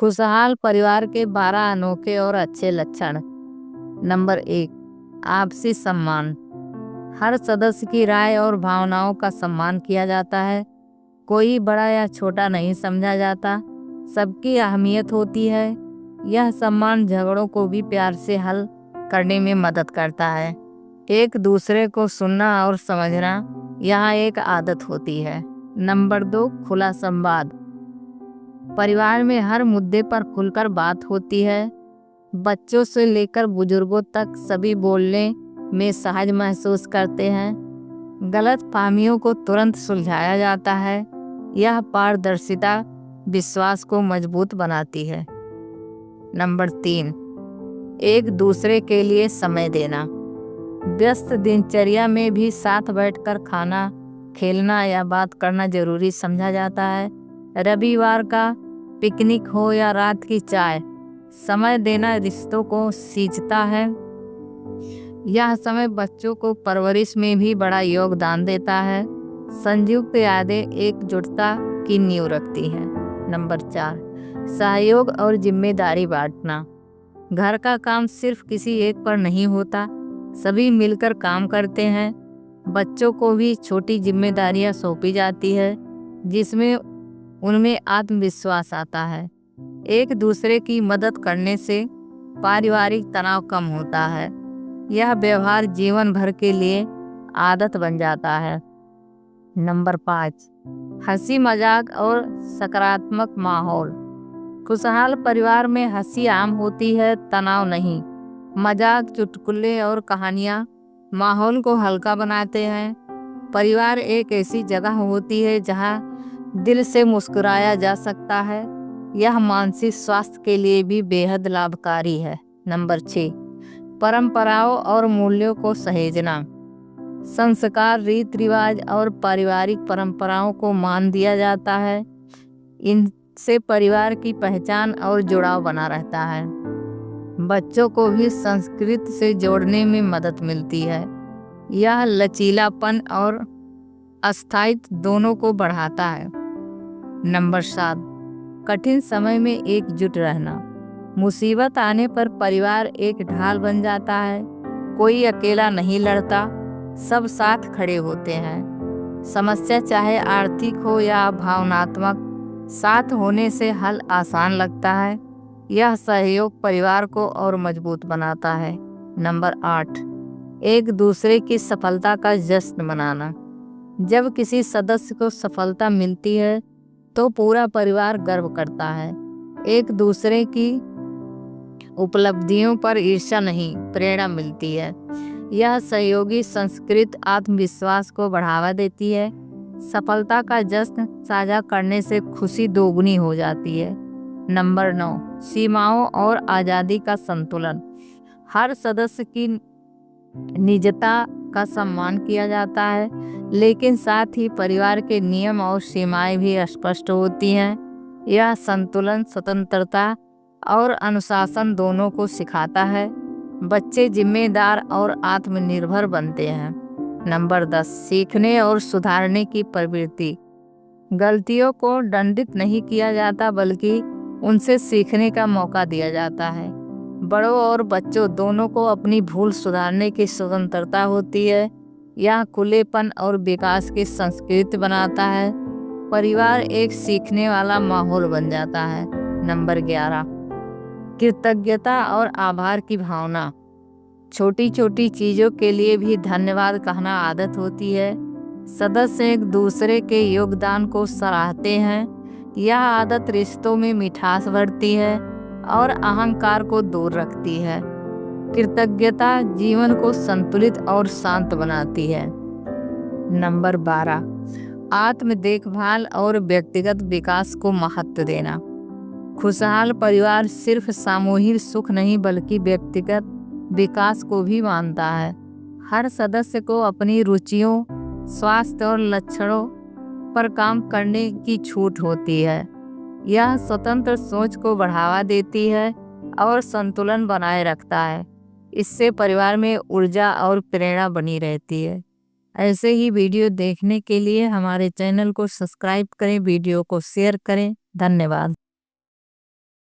खुशहाल परिवार के 12 अनोखे और अच्छे लक्षण। नंबर 1, आपसी सम्मान। हर सदस्य की राय और भावनाओं का सम्मान किया जाता है। कोई बड़ा या छोटा नहीं समझा जाता, सबकी अहमियत होती है। यह सम्मान झगड़ों को भी प्यार से हल करने में मदद करता है। एक दूसरे को सुनना और समझना यहाँ एक आदत होती है। नंबर 2, खुला संवाद। परिवार में हर मुद्दे पर खुलकर बात होती है। बच्चों से लेकर बुजुर्गों तक सभी बोलने में सहज महसूस करते हैं। गलत फहमियों को तुरंत सुलझाया जाता है। यह पारदर्शिता विश्वास को मजबूत बनाती है। नंबर 3, एक दूसरे के लिए समय देना। व्यस्त दिनचर्या में भी साथ बैठकर खाना, खेलना या बात करना जरूरी समझा जाता है। रविवार का पिकनिक हो या रात की चाय, समय देना रिश्तों को सींचता है। यह समय बच्चों को परवरिश में भी बड़ा योगदान देता है। संयुक्त यादें एकजुटता की नींव रखती हैं। नंबर 4, सहयोग और जिम्मेदारी बांटना। घर का काम सिर्फ किसी एक पर नहीं होता, सभी मिलकर काम करते हैं। बच्चों को भी छोटी जिम्मेदारियां सौंपी जाती है, जिसमें उनमें आत्मविश्वास आता है। एक दूसरे की मदद करने से पारिवारिक तनाव कम होता है। यह व्यवहार जीवन भर के लिए आदत बन जाता है। नंबर 5, हंसी मजाक और सकारात्मक माहौल। खुशहाल परिवार में हंसी आम होती है, तनाव नहीं। मजाक, चुटकुले और कहानियाँ माहौल को हल्का बनाते हैं। परिवार एक ऐसी जगह होती है जहाँ दिल से मुस्कुराया जा सकता है। यह मानसिक स्वास्थ्य के लिए भी बेहद लाभकारी है। नंबर 6, परंपराओं और मूल्यों को सहेजना। संस्कार, रीति रिवाज और पारिवारिक परंपराओं को मान दिया जाता है। इनसे परिवार की पहचान और जुड़ाव बना रहता है। बच्चों को भी संस्कृति से जोड़ने में मदद मिलती है। यह लचीलापन और अस्थायित्व दोनों को बढ़ाता है। नंबर 7, कठिन समय में एकजुट रहना। मुसीबत आने पर परिवार एक ढाल बन जाता है। कोई अकेला नहीं लड़ता, सब साथ खड़े होते हैं। समस्या चाहे आर्थिक हो या भावनात्मक, साथ होने से हल आसान लगता है। यह सहयोग परिवार को और मजबूत बनाता है। नंबर 8, एक दूसरे की सफलता का जश्न मनाना। जब किसी सदस्य को सफलता मिलती है तो पूरा परिवार गर्व करता है। एक दूसरे की उपलब्धियों पर ईर्ष्या नहीं, प्रेरणा मिलती है। यह सहयोगी संस्कृति आत्मविश्वास को बढ़ावा देती है। सफलता का जश्न साझा करने से खुशी दोगुनी हो जाती है। नंबर 9, सीमाओं और आज़ादी का संतुलन। हर सदस्य की निजता का सम्मान किया जाता है, लेकिन साथ ही परिवार के नियम और सीमाएं भी स्पष्ट होती हैं। यह संतुलन स्वतंत्रता और अनुशासन दोनों को सिखाता है। बच्चे जिम्मेदार और आत्मनिर्भर बनते हैं। नंबर 10, सीखने और सुधारने की प्रवृत्ति। गलतियों को दंडित नहीं किया जाता, बल्कि उनसे सीखने का मौका दिया जाता है। बड़ों और बच्चों दोनों को अपनी भूल सुधारने की स्वतंत्रता होती है। यह खुलेपन और विकास की संस्कृति बनाता है। परिवार एक सीखने वाला माहौल बन जाता है। नंबर 11, कृतज्ञता और आभार की भावना। छोटी छोटी चीज़ों के लिए भी धन्यवाद कहना आदत होती है। सदस्य एक दूसरे के योगदान को सराहते हैं। यह आदत रिश्तों में मिठास भरती है और अहंकार को दूर रखती है। कृतज्ञता जीवन को संतुलित और शांत बनाती है। नंबर 12, आत्म देखभाल और व्यक्तिगत विकास को महत्व देना। खुशहाल परिवार सिर्फ सामूहिक सुख नहीं, बल्कि व्यक्तिगत विकास को भी मानता है। हर सदस्य को अपनी रुचियों, स्वास्थ्य और लक्षणों पर काम करने की छूट होती है। यह स्वतंत्र सोच को बढ़ावा देती है और संतुलन बनाए रखता है। इससे परिवार में ऊर्जा और प्रेरणा बनी रहती है। ऐसे ही वीडियो देखने के लिए हमारे चैनल को सब्सक्राइब करें, वीडियो को शेयर करें। धन्यवाद।